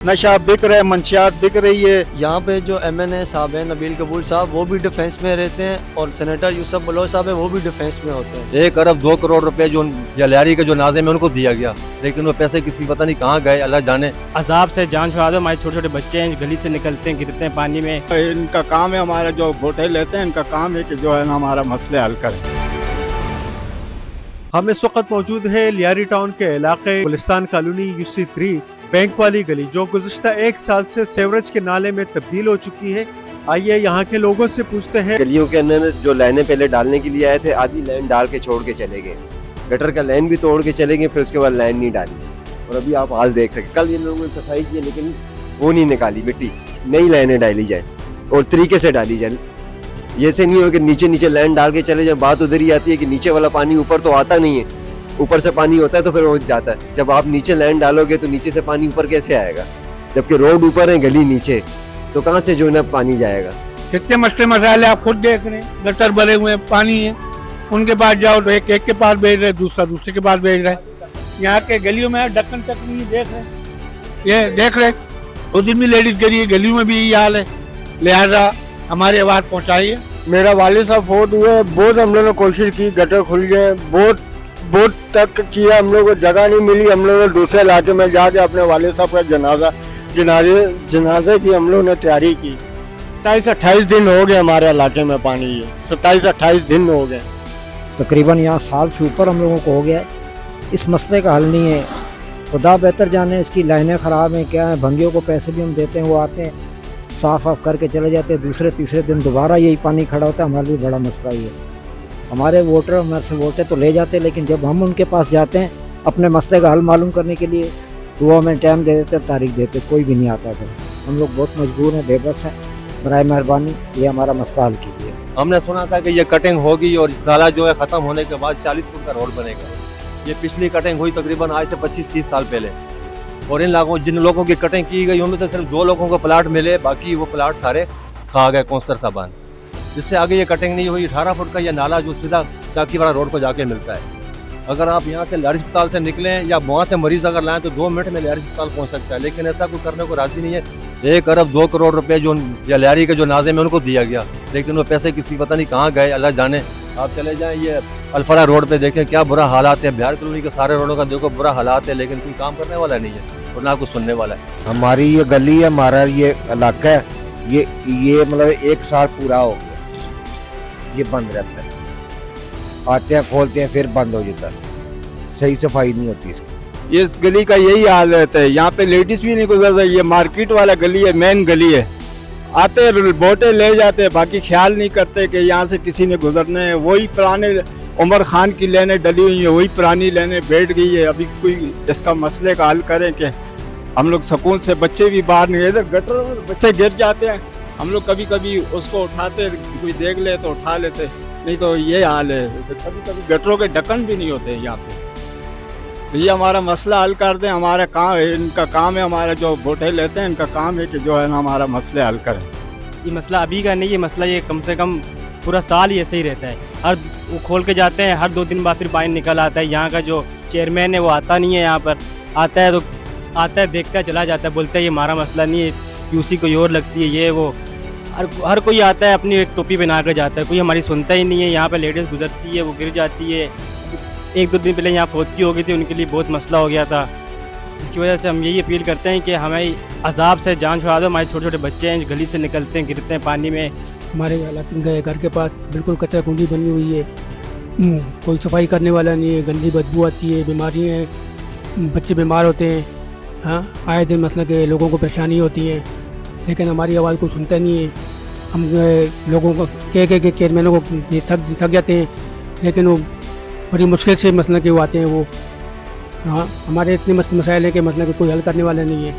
नशा बिक रहा है, मंशियात बिक रही है। यहाँ पे जो MNA साहब हैं नबील कबूल साहब, वो भी डिफेंस में रहते हैं और सेनेटर यूसुफ बलोच साहब है, वो भी डिफेंस में होते हैं। 1 अरब 2 करोड़ रुपए जो जलियारी के जो नाज़िम है उनको दिया गया, लेकिन वो पैसे किसी पता नहीं कहाँ गए, अल्लाह जाने। अजाब से जान छुड़ा दो। हमारे छोटे छोटे बच्चे हैं, गली से निकलते हैं, गिरते हैं पानी में। इनका काम है, हमारा जो वोटे लेते हैं इनका काम है कि जो है ना हमारा मसले हल करें। हम इस वक्त मौजूद है लियारी टाउन के इलाके गुलिस्तान कॉलोनी UC3 बैंक वाली गली, जो गुज़िश्ता 1 साल से सेवरेज के नाले में तब्दील हो चुकी है। आइए यहाँ के लोगों से पूछते हैं। गलियों के अंदर जो लाइनें पहले डालने के लिए आए थे, आधी लाइन डाल के छोड़ के चले गए। गटर का लाइन भी तोड़ के चले गए, फिर उसके बाद लाइन नहीं डाली। और अभी आप हाल देख सकते, कल इन लोगों ने सफाई की लेकिन वो नहीं निकाली मिट्टी, नई लाइनें डाली जाए और तरीके से डाली जाए। ये से नहीं हो कि नीचे नीचे लाइन डाल के चले जाए। बात उधर ही आती है कि नीचे वाला पानी ऊपर तो आता नहीं है, ऊपर से पानी होता है तो फिर वो जाता है। जब आप नीचे लाइन डालोगे तो नीचे से पानी ऊपर कैसे आएगा, जबकि रोड ऊपर है गली नीचे, तो कहाँ से जो है ना पानी जाएगा। कितने मसले मसाले आप खुद देख रहे हैं, गटर भरे हुए हैं, पानी है, उनके पास जाओ तो एक के पास भेज रहे, दूसरा दूसरे के पास भेज रहा है। यहाँ के गलियों में ढक्कन तक नहीं देख रहे, ये देख रहे उस दिन भी लेडीज गई, गलियों में भी यही हाल है। लिहाजा हमारी आवाज़ पहुँचाइए। मेरा वालिद साहब फोट हुए, बहुत हम लोगों ने कोशिश की, गटर खुल गए, बहुत तक किया, हम लोग को जगह नहीं मिली। हम लोगों ने दूसरे इलाके में जाके अपने वालिद साहब का जनाजे की हम लोगों ने तैयारी की। 27-28 दिन हो गए हमारे इलाके में पानी, ये 27-28 दिन हो गए तकरीबन। यहाँ साल से ऊपर हम लोगों को हो गया। इस मसले का हल नहीं है, खुदा बेहतर जाने। इसकी लाइनें ख़राब हैं, क्या है, भंगियों को पैसे भी हम देते हैं, वो आते हैं साफ करके चले जाते हैं, दूसरे तीसरे दिन दोबारा यही पानी खड़ा होता है। हमारे लिए बड़ा मसला ये है। हमारे वोटर हमारे से वोटे तो ले जाते हैं, लेकिन जब हम उनके पास जाते हैं अपने मसले का हल मालूम करने के लिए, तो वो हमें टाइम दे देते, तारीख देते, कोई भी नहीं आता था। हम लोग बहुत मजबूर हैं, बेबस हैं। बराए मेहरबानी ये हमारा मसला हल कीजिए। हमने सुना था कि ये कटिंग होगी और इस नाला जो है ख़त्म होने के बाद 40 फुट का रोड बनेगा। ये पिछली कटिंग हुई तकरीबन आज से 25-30 साल पहले, और जिन लोगों की कटिंग की गई उनमें से सिर्फ 2 लोगों को प्लाट मिले, बाकी वो प्लाट सारे खा गए कौंसर साहबान। जिससे आगे ये कटिंग नहीं हुई। 18 फुट का ये नाला जो सीधा चाकीवाड़ा रोड को जाके मिलता है। अगर आप यहाँ से लियारी अस्पताल से निकलें या वहाँ से मरीज अगर लाएं तो 2 मिनट में लियारी अस्पताल पहुँच सकता है, लेकिन ऐसा कोई करने को राजी नहीं है। 1 अरब 2 करोड़ रुपए जो जलियारी के जो नाज़िम है उनको दिया गया, लेकिन वो पैसे किसी पता नहीं कहाँ गए, अल्लाह जाने। आप चले जाएं ये अल्फरा रोड पे देखें क्या बुरा हालात है। बिहार कॉलोनी के सारे रोडों का देखो बुरा हालात है, लेकिन कोई काम करने वाला नहीं है और ना कुछ सुनने वाला है। हमारी ये गली है, हमारा ये इलाका है, ये मतलब 1 साल पूरा हो गया ये बंद रहता है। आते हैं खोलते हैं फिर बंद हो जाता है, सही सफाई नहीं होती इसकी। इस गली का यही हाल रहता है। यहाँ पे लेडीज भी नहीं गुजर सकती। ये मार्केट वाला गली है, मेन गली है। आते बोटे ले जाते, बाकी ख्याल नहीं करते कि यहाँ से किसी ने गुजरना है। वही पुराने उमर खान की लेनें डली हुई है, वही पुरानी लेनें बैठ गई है। अभी कोई इसका मसले का हल करें कि हम लोग सुकून से, बच्चे भी बाहर नहीं, इधर गटर में बच्चे गिर जाते हैं। हम लोग कभी कभी उसको उठाते, कोई देख ले तो उठा लेते, नहीं तो ये हाल है। तो कभी कभी गटरों के ढक्कन भी नहीं होते यहाँ पे। तो ये हमारा मसला हल कर दें। हमारा काम है, इनका काम है, हमारा जो वोटे लेते हैं इनका काम है कि जो है ना हमारा मसले हल करें। ये मसला अभी का नहीं, ये मसला ये कम से कम पूरा साल ही ऐसे ही रहता है। वो खोल के जाते हैं, हर 2 दिन बाद फिर पानी निकल आता है। यहाँ का जो चेयरमैन है वो आता नहीं है यहाँ पर, आता है तो आता है, देखता है, चला जाता है, बोलता है ये हमारा मसला नहीं है, यूसी कोई और लगती है, ये वो। हर कोई आता है अपनी एक टोपी पहना कर जाता है, कोई हमारी सुनता ही नहीं है। यहाँ पे लेडीज़ गुजरती है, वो गिर जाती है। 1-2 दिन पहले यहाँ फौतगी हो गई थी, उनके लिए बहुत मसला हो गया था। इसकी वजह से हम यही अपील करते हैं कि हमें अजाब से जान छुड़ा दो। हमारे छोटे छोटे बच्चे हैं, गली से निकलते हैं, गिरते हैं पानी में। हमारे इलाके घर के पास बिल्कुल कचरा कुंडी बनी हुई है, कोई सफाई करने वाला नहीं है, गंदी बदबू आती है, बीमारियाँ हैं, बच्चे बीमार होते हैं। हाँ, आए दिन मसला के लोगों को परेशानी होती है, लेकिन हमारी आवाज़ को सुनता नहीं है। हम लोगों को कह के चेयरमैनों को थक जाते हैं, लेकिन वो बड़ी मुश्किल से मसला के वो आते हैं। वो हाँ, हमारे इतने मसाइल हैं कि मसला के कोई हल करने वाला नहीं है।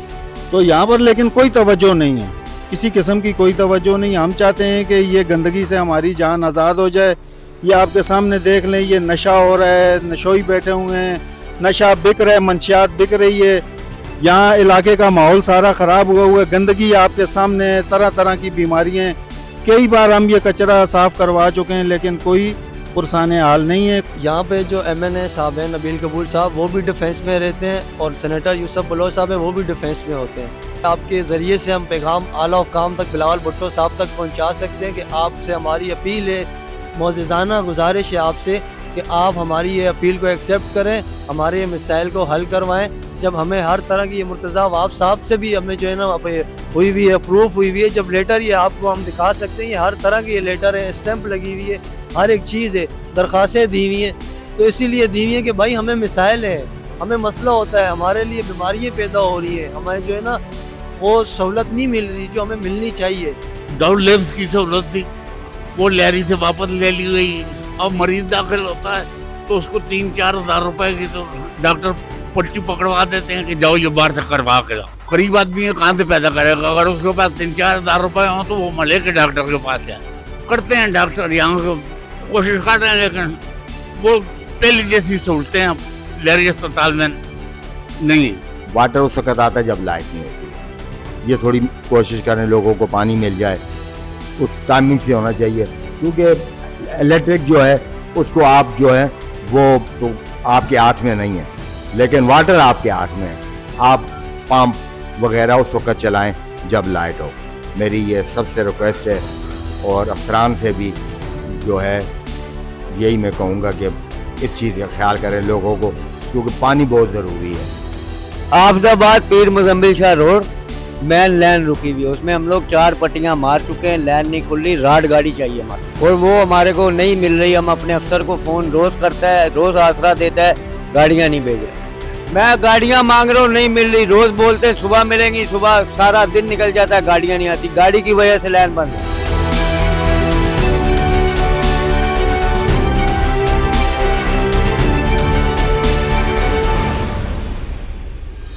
तो यहाँ पर लेकिन कोई तवज्जो नहीं है, किसी किस्म की कोई तवज्जो नहीं। हम चाहते हैं कि ये गंदगी से हमारी जान आज़ाद हो जाए। ये आपके सामने देख लें, ये नशा हो रहा है, नशोई बैठे हुए हैं, नशा बिक रहा है, मंशियात बिक रही है। यहाँ इलाके का माहौल सारा ख़राब हुआ हुआ है। गंदगी आपके सामने, तरह तरह की बीमारियाँ। कई बार हम ये कचरा साफ़ करवा चुके हैं, लेकिन कोई पुरसाने हाल नहीं है। यहाँ पे जो MNA साहब हैं नबील कबूल साहब, वो भी डिफेंस में रहते हैं और सेनेटर यूसुफ बलोच साहब है, वो भी डिफेंस में होते हैं। आपके ज़रिए से हम पैगाम आला हुक्काम तक बिलावल भुट्टो साहब तक पहुंचा सकते हैं कि आपसे हमारी अपील है, मोअज़्ज़ज़ाना गुजारिश है आपसे कि आप हमारी ये अपील को एक्सेप्ट करें, हमारे ये मसाइल को हल करवाएं। जब हमें हर तरह की ये मुर्तज़ा वाब साहब से भी हमें जो है ना हुई हुई है, प्रूफ हुई हुई है, जब लेटर ये आपको हम दिखा सकते हैं, ये हर तरह की ये लेटर है, स्टैंप लगी हुई है, हर एक चीज़ है, दरख्वास्तें दी हुई हैं। तो इसीलिए दी हुई है कि भाई हमें मिसाइल है, हमें मसला होता है, हमारे लिए बीमारियाँ पैदा हो रही है, हमें जो है ना वो सहूलत नहीं मिल रही जो हमें मिलनी चाहिए। डाउन लेब्स की सहूलत थी, वो लहरी से वापस ले ली गई। अब मरीज दाखिल होता है तो उसको 3-4 हज़ार रुपए की तो डॉक्टर पर्ची पकड़वा देते हैं कि जाओ ये बाहर से करवा के लाओ। गरीब आदमी है, कहाँ से पैदा करेगा? अगर उसके पास 3-4 हज़ार रुपए हो तो वो मले के डॉक्टर के पास जाए। करते हैं डॉक्टर यहाँ को कोशिश कर रहे हैं, लेकिन वो पहले जैसी सहूलतें अब लहरी अस्पताल में नहीं है। वाटर उस वक्त आता है जब लाइट नहीं होती है। ये थोड़ी कोशिश करें लोगों को पानी मिल जाए, उस टाइमिंग से होना चाहिए, क्योंकि इलेक्ट्रिक जो है उसको आप जो है वो तो आपके हाथ में नहीं है, लेकिन वाटर आपके हाथ में है। आप पंप वगैरह उस वक्त चलाएं जब लाइट हो। मेरी ये सबसे रिक्वेस्ट है, और अफसरान से भी जो है यही मैं कहूँगा कि इस चीज़ का ख्याल करें लोगों को, क्योंकि पानी बहुत ज़रूरी है। आबदाबाद पीर Muzammil Shah road main line रुकी हुई है, उसमें हम लोग 4 पट्टियां मार चुके हैं, लाइन नहीं खुल रही, राड गाड़ी चाहिए हमारे, और वो हमारे को नहीं मिल रही। हम अपने अफसर को फ़ोन रोज़ करता है, रोज़ आसरा देता है, गाड़ियां नहीं भेज रहे। मैं गाड़ियां मांग रहा हूँ, नहीं मिल रही। रोज़ बोलते हैं सुबह मिलेंगी, सुबह सारा दिन निकल जाता है, गाड़ियां नहीं आती, गाड़ी की वजह से लाइन बंद है।